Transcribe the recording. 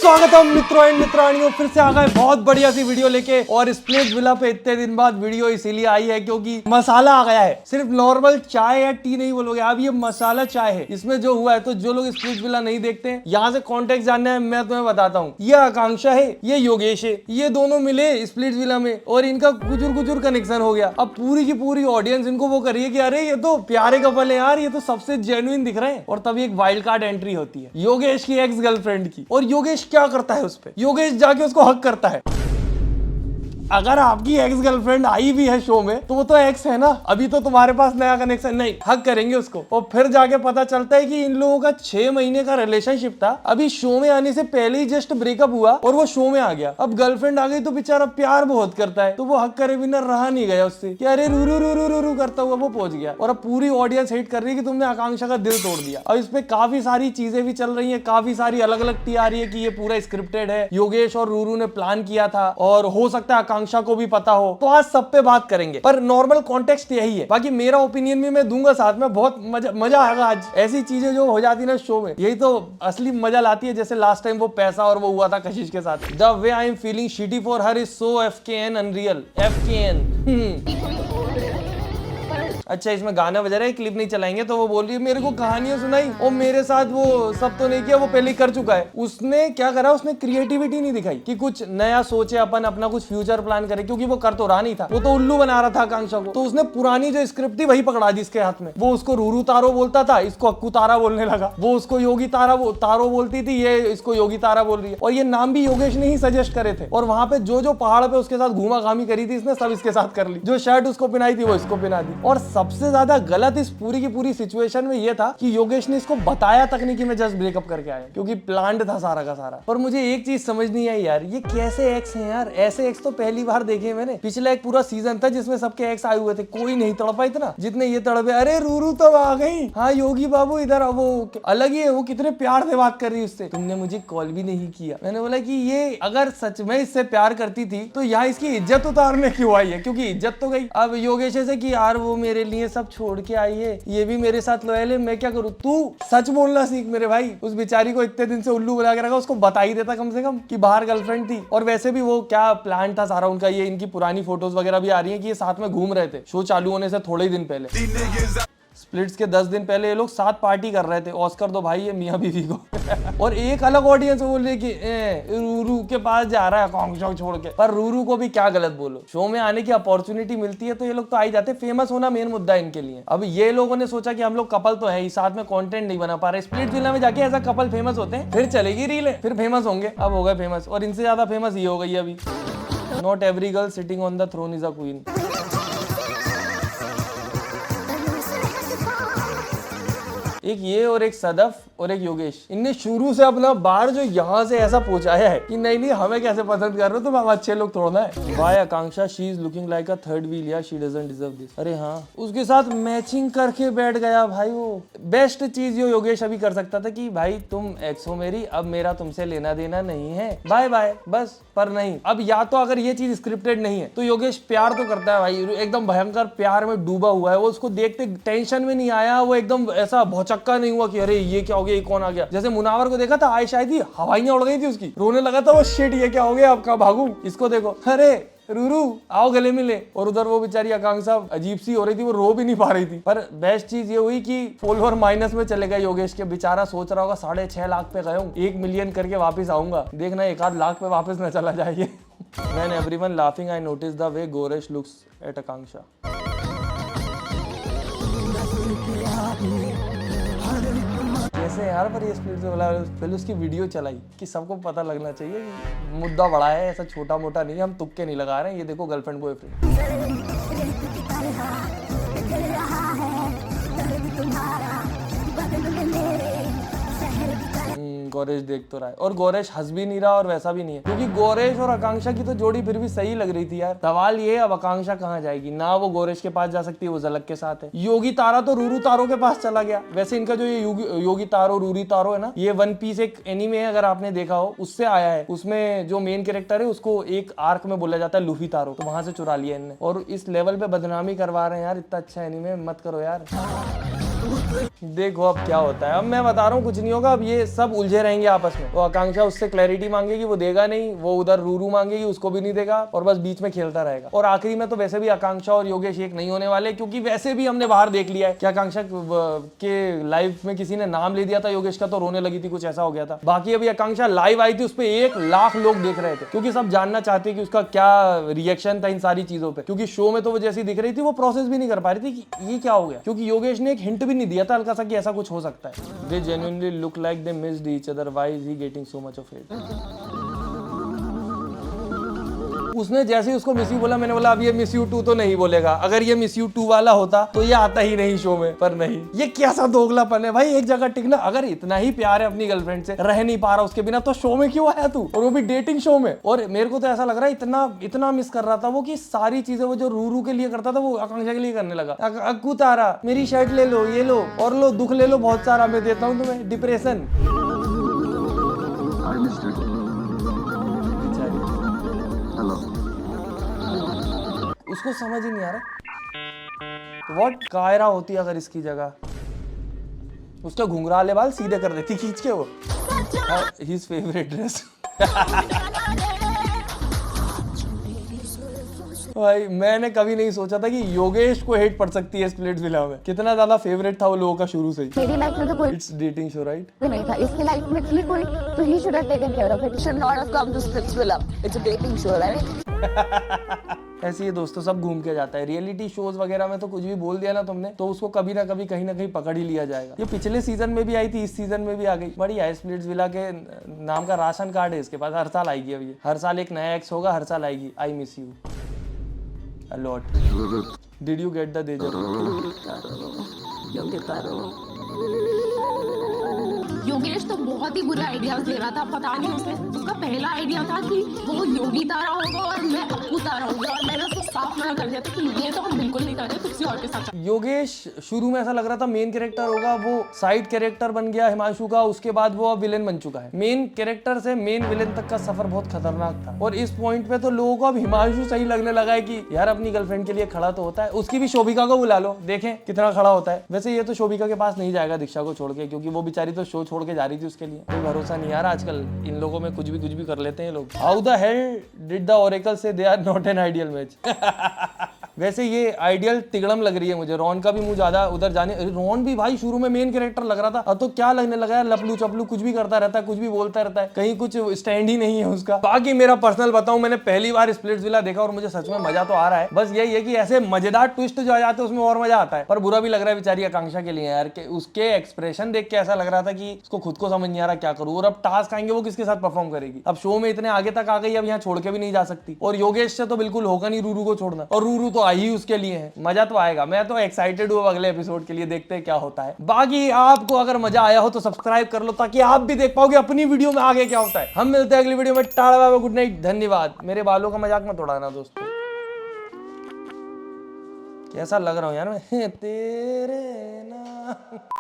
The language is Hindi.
स्वागतम मित्रों एंड मित्रानियों, फिर से आ गए बहुत बढ़िया सी वीडियो लेके। और स्प्लिट विला पे इतने दिन बाद वीडियो इसीलिए आई है क्योंकि मसाला आ गया है। सिर्फ नॉर्मल चाय या टी नहीं बोलोगे, अब ये मसाला चाय है। इसमें जो हुआ है, तो जो लोग स्प्लिट विला नहीं देखते हैं, यहाँ से कॉन्टेक्ट जानना है, मैं तुम्हें बताता हूँ। ये आकांक्षा है, ये योगेश है, ये दोनों मिले स्प्लिट विला में और इनका गुजुर कनेक्शन हो गया। अब पूरी की पूरी ऑडियंस इनको वो करिए कि अरे ये तो प्यारे कपल है यार, ये तो सबसे जेन्युइन दिख रहे हैं। और तभी एक वाइल्ड कार्ड एंट्री होती है योगेश की एक्स गर्लफ्रेंड की। और योगेश क्या करता है उस पे? योगेश जाके उसको हक करता है। अगर आपकी एक्स गर्लफ्रेंड आई भी है शो में, तो वो तो एक्स है ना, अभी तो तुम्हारे पास नया कनेक्शन नहीं, हक करेंगे उसको। और फिर जाके पता चलता है कि इन लोगों का 6 महीने का रिलेशनशिप था, अभी शो में आने से पहले ही जस्ट ब्रेकअप हुआ और वो शो में आ गया। अब गर्लफ्रेंड आ गई तो बेचारा प्यार बहुत करता है, तो वो हक करे बिना रहा नहीं गया उससे कि अरे रूरू रूरू रूरू करता हुआ वो पहुंच गया। और अब पूरी ऑडियंस हेट कर रही है कि तुमने आकांक्षा का दिल तोड़ दिया। अब इसमें काफी सारी चीजें भी चल रही है, काफी सारी अलग अलग टी आ रही है कि ये पूरा स्क्रिप्टेड है, योगेश और रूरू ने प्लान किया था और हो सकता है आकांक्षा को भी पता हो। तो आज सब पे बात करेंगे, पर नॉर्मल कॉन्टेक्स्ट यही है। बाकी मेरा ओपिनियन भी मैं दूंगा साथ में, बहुत मजा आएगा आज। ऐसी चीजें जो हो जाती ना शो में, यही तो असली मजा लाती है। जैसे लास्ट टाइम वो पैसा और वो हुआ था कशिश के साथ। The way I am feeling shitty for her is so FKN unreal. FKN अच्छा, इसमें गाना बजा रहा है, क्लिप नहीं चलाएंगे। तो वो बोल रही है मेरे को कहानियां सुनाई और मेरे साथ वो सब तो नहीं किया, वो पहले कर चुका है। उसने क्या करा, उसने क्रिएटिविटी नहीं दिखाई कि कुछ नया सोचे, अपन अपना कुछ फ्यूचर प्लान करे, क्योंकि वो कर तो रहा नहीं था, वो तो उल्लू बना रहा था आकांक्षा को। तो उसने पुरानी जो स्क्रिप्ट थी वही पकड़ा दी इसके हाथ में। वो उसको रूरू तारो बोलता था, इसको अक्कू तारा बोलने लगा। वो उसको योगी तारो बोलती थी, ये इसको योगी तारा बोल रही है। और ये नाम भी योगेश ने ही सजेस्ट करे थे। और वहां पे जो पहाड़ पे उसके साथ घूमा घामी करी थी, इसने सब इसके साथ कर ली। जो शर्ट उसको पहनाई थी वो इसको पहना दी। और सबसे ज्यादा गलत इस पूरी की पूरी सिचुएशन में ये था कि योगेश ने इसको बताया तक नहीं कि मैं जस्ट ब्रेकअप करके आया, क्योंकि प्लान्ड था सारा का सारा। पर मुझे एक चीज समझ नहीं आई यार, ये कैसे एक्स हैं यार? ऐसे एक्स तो पहली बार देखे मैंने। पिछला एक पूरा सीजन था जिसमें सबके एक्स आए हुए थे, कोई नहीं तड़पा इतना जितने ये तड़पे। अरे रूरू तो आ गई, हाँ योगी बाबू इधर। वो अलग ही है, वो कितने प्यार से बात कर रही है उससे। तुमने मुझे कॉल भी नहीं किया। मैंने बोला कि ये अगर सच में इससे प्यार करती थी तो यहाँ इसकी इज्जत उतारने क्यों आई है? क्योंकि इज्जत तो गई। अब योगेश से कि यार वो मेरे लिए सब छोड़ के आई है, ये भी मेरे साथ लॉयल है, मैं क्या करूं? तू सच बोलना सीख मेरे भाई। उस बेचारी को इतने दिन से उल्लू बना के रखा, उसको बता ही देता कम से कम कि बाहर गर्लफ्रेंड थी। और वैसे भी वो क्या प्लान था सारा उनका, ये इनकी पुरानी फोटोज वगैरह भी आ रही है कि ये साथ में घूम रहे थे शो चालू होने से थोड़े ही दिन पहले। स्प्लिट्स के 10 दिन पहले ये लोग साथ पार्टी कर रहे थे। ऑस्कर दो भाई ये मियां बीवी को। और एक अलग ऑडियंस बोल रही कि रूरू के पास जा रहा है आकांक्षा छोड़ के। पर रूरू को भी क्या गलत बोलो, शो में आने की अपॉर्चुनिटी मिलती है तो ये लोग तो आ ही जाते। फेमस होना मेन मुद्दा है इनके लिए। अब ये लोगों ने सोचा कि हम लोग कपल तो है ही, साथ में कंटेंट नहीं बना पा रहे, स्प्लिट विला में जाके ऐसा कपल फेमस होते हैं, फिर चलेगी रील, फिर फेमस होंगे। अब हो गए फेमस, और इनसे ज्यादा फेमस ये हो गई अभी। Not every girl sitting on the throne is a queen. एक ये और एक सदफ और एक योगेश, इनने शुरू से अपना बार जो यहाँ से ऐसा पहुंचाया है कि नहीं हमें कैसे पसंद कर रहे हो तुम, हम अच्छे लोग थोड़ा है। Why Akanksha she is looking like a third wheel या शी डजंट डिजर्व दिस। अरे हाँ, उसके साथ मैचिंग करके बैठ गया भाई। वो बेस्ट चीज जो योगेश अभी कर सकता था कि भाई तुम एक्स हो मेरी, अब मेरा तुमसे लेना देना नहीं है, बाय बाय बस। पर नहीं, अब या तो अगर ये चीज स्क्रिप्टेड नहीं है तो योगेश प्यार तो करता है भाई, एकदम भयंकर प्यार में डूबा हुआ है। वो उसको देखते टेंशन में नहीं आया, वो एकदम ऐसा भौचक्का नहीं हुआ कि अरे ये क्या हो गया, ये कौन आ गया। जैसे मुनावर को देखा था, आई शायद ही हवाइयां उड़ गई थी उसकी, रोने लगा था वो, शिट ये क्या हो गया, अब कहाँ भागू। इसको देखो, अरे रूरू आओ गले मिले। और उधर वो बेचारी आकांक्षा अजीब सी हो रही थी, वो रो भी नहीं पा रही थी। पर बेस्ट चीज ये हुई कि फॉलोअर माइनस में चले गए योगेश के। बेचारा सोच रहा होगा 6.5 लाख पे गए हूँ, 1 मिलियन करके वापस आऊंगा, देखना 1 लाख पे वापस न चला जाए। When everyone laughing, I noticed the way Goresh looks at Akanksha. कैसे यार, पर ये स्प्लिट से बोला, पहले उसकी वीडियो चलाई कि सबको पता लगना चाहिए कि मुद्दा बड़ा है, ऐसा छोटा मोटा नहीं है, हम तुक्के नहीं लगा रहे हैं। ये देखो गर्लफ्रेंड बॉयफ्रेंड। गोरेश देख तो रहा है, और गोरेश हंस भी नहीं रहा और वैसा भी नहीं है, क्योंकि गोरेश और आकांक्षा की तो जोड़ी फिर भी सही लग रही थी यार। सवाल ये, अब आकांक्षा कहाँ जाएगी? ना वो गोरेश के पास जा सकती है, वो झलक के साथ है। योगी तारा तो रूरू तारो के पास चला गया। वैसे इनका जो ये योगी तारो रूरी तारो है ना, ये वन पीस एक एनीमे है, अगर आपने देखा हो, उससे आया है। उसमें जो मेन कैरेक्टर है उसको एक आर्क में बोला जाता है लूफी तारो, तो वहां से चुरा लिया इनने। और इस लेवल पे बदनामी करवा रहे हैं यार, इतना अच्छा एनीमे मत करो यार। देखो अब क्या होता है। अब मैं बता रहा हूँ कुछ नहीं होगा, अब ये सब उलझे रहेंगे आपस में। वो आकांक्षा उससे क्लैरिटी मांगेगी, वो देगा नहीं, वो उधर रूरू मांगेगी, उसको भी नहीं देगा, और बस बीच में खेलता रहेगा। और आखिरी में तो वैसे भी आकांक्षा और योगेश एक नहीं होने वाले, क्योंकि वैसे भी हमने बाहर देख लिया है कि आकांक्षा के लाइफ में किसी ने नाम ले दिया था योगेश का, तो रोने लगी थी, कुछ ऐसा हो गया था। बाकी अभी आकांक्षा लाइव आई थी, उस पर 1 लाख लोग देख रहे थे, क्योंकि सब जानना चाहते कि उसका क्या रिएक्शन था इन सारी चीजों पे। क्योंकि शो में तो वो जैसी दिख रही थी वो प्रोसेस भी नहीं कर पा रही थी कि ये क्या हो गया, क्योंकि योगेश ने एक हिंट भी नहीं दिया था हल्का सा कि ऐसा कुछ हो सकता है। They genuinely look like they missed each other, why is he getting so much of it. उसने जैसे ही उसको मिस यू बोला, मैंने बोला अब ये मिस यू 2 तो नहीं बोलेगा। अगर ये मिस यू 2 वाला होता तो ये आता ही नहीं शो में, पर नहीं। ये कैसा दोगलापन है भाई, एक जगह टिकना। अगर इतना ही प्यार है अपनी गर्लफ्रेंड से, रह नहीं पा रहा उसके बिना, तो शो में क्यों आया तू, और वो भी डेटिंग शो में। और मेरे को तो ऐसा लग रहा है इतना मिस कर रहा था वो, कि सारी चीजें वो जो रूरू के लिए करता था वो आकांक्षा के लिए करने लगा। अक्कू तारा मेरी शर्ट ले लो, ये लो और लो, दुख ले लो बहुत सारा, मैं देता हूँ तुम्हें डिप्रेशन। उसको समझ ही नहीं आ रहा व्हाट कायरा होती अगर इसकी जगह। उसका घुंघराले बाल सीधे कर देती खींच के वो। His favourite dress. भाई मैंने कभी नहीं सोचा था कि योगेश को हेट पड़ सकती है स्प्लिट्सविला में। कितना ज्यादा फेवरेट था वो लोगों का शुरू से ही। मेरी लाइफ में तो कोई इट्स डेटिंग शो राइट नहीं था, इसकी लाइफ में थी कोई, तो he should have taken care of it, should not have come to Splitsvilla. It's a dating show right. ऐसे ही दोस्तों सब घूम के जाता है। रियलिटी शोज वगैरह में तो कुछ भी बोल दिया ना तुमने, तो उसको कभी ना कभी कहीं ना कहीं पकड़ ही लिया जाएगा। ये पिछले सीजन में भी आई थी, इस सीजन में भी आ गई। बड़ी है स्प्लिट्सविला के नाम का राशन कार्ड है इसके पास, हर साल आएगी। अब ये हर साल एक नया एक्स होगा, हर साल आएगी। I miss you a lot. Did you get the deja vu? Yogesh तो बहुत ही बुरे आइडियाज ले रहा था। पता नहीं उसका पहला आइडिया था कि वो योगी तारा होगा और मैं अप्पू तारा होगा, और मैंने उसको साफ मना कर दिया था कि ये तो हम बिल्कुल नहीं कर रहे, किसी और के साथ। योगेश शुरू में ऐसा लग रहा था मेन कैरेक्टर होगा, वो साइड कैरेक्टर बन गया हिमांशु का, उसके बाद वो अब विलेन बन चुका है। मेन कैरेक्टर से मेन विलेन तक का सफर बहुत खतरनाक था, और इस पॉइंट पे तो लोगों को अब हिमांशु सही लगने लगा है कि यार अपनी गर्लफ्रेंड के लिए खड़ा तो होता है। उसकी भी शोभिका को बुला लो, देखें कितना खड़ा होता है। वैसे ये तो शोभिका के पास नहीं जाएगा दीक्षा को छोड़ के, क्योंकि वो बेचारी तो शो छोड़ के जा रही थी उसके लिए। कोई भरोसा नहीं यार आजकल इन लोगों में, कुछ भी कर लेते हैं लोग। How the hell did the oracle say they are not an ideal match. वैसे ये आइडियल तिगड़म लग रही है मुझे। रॉन का भी मुंह ज्यादा उधर जाने, रॉन भी भाई शुरू में मेन कैरेक्टर लग रहा था, अब तो क्या लगने लगा है, लपलू चपलू कुछ भी करता रहता है, कुछ भी बोलता रहता है, कहीं कुछ स्टैंड ही नहीं है उसका। बाकी मेरा पर्सनल बताऊं, मैंने पहली बार स्प्लिट्सविला देखा और मुझे सच में मजा तो आ रहा है। बस यही है कि ऐसे मजेदार ट्विस्ट जो आ जाते हैं उसमें और मजा आता है। पर बुरा भी लग रहा है बेचारी आकांक्षा के लिए यार, कि उसके एक्सप्रेशन देख के ऐसा लग रहा था कि उसको खुद को समझ नहीं आ रहा क्या करूं, और अब टास्क आएंगे वो किसके साथ परफॉर्म करेगी। अब शो में इतने आगे तक आ गई, अब यहाँ छोड़ के भी नहीं जा सकती, और योगेश से तो बिल्कुल होगा नहीं रूरू को छोड़ना, और रूरू तो आई ही उसके लिए है। मजा तो आएगा, मैं तो एक्साइटेड हूँ अगले एपिसोड के लिए, देखते हैं क्या होता है। बाकी आपको अगर मजा आया हो तो सब्सक्राइब कर लो, ताकि आप भी देख पाओगे अपनी वीडियो में आगे क्या होता है। हम मिलते हैं अगली वीडियो में। Tata bye bye, good night, धन्यवाद। मेरे बालों का मजाक मत उड़ाना दोस्तों। कैसा लग रहा हूँ यार मैं तेरे ना।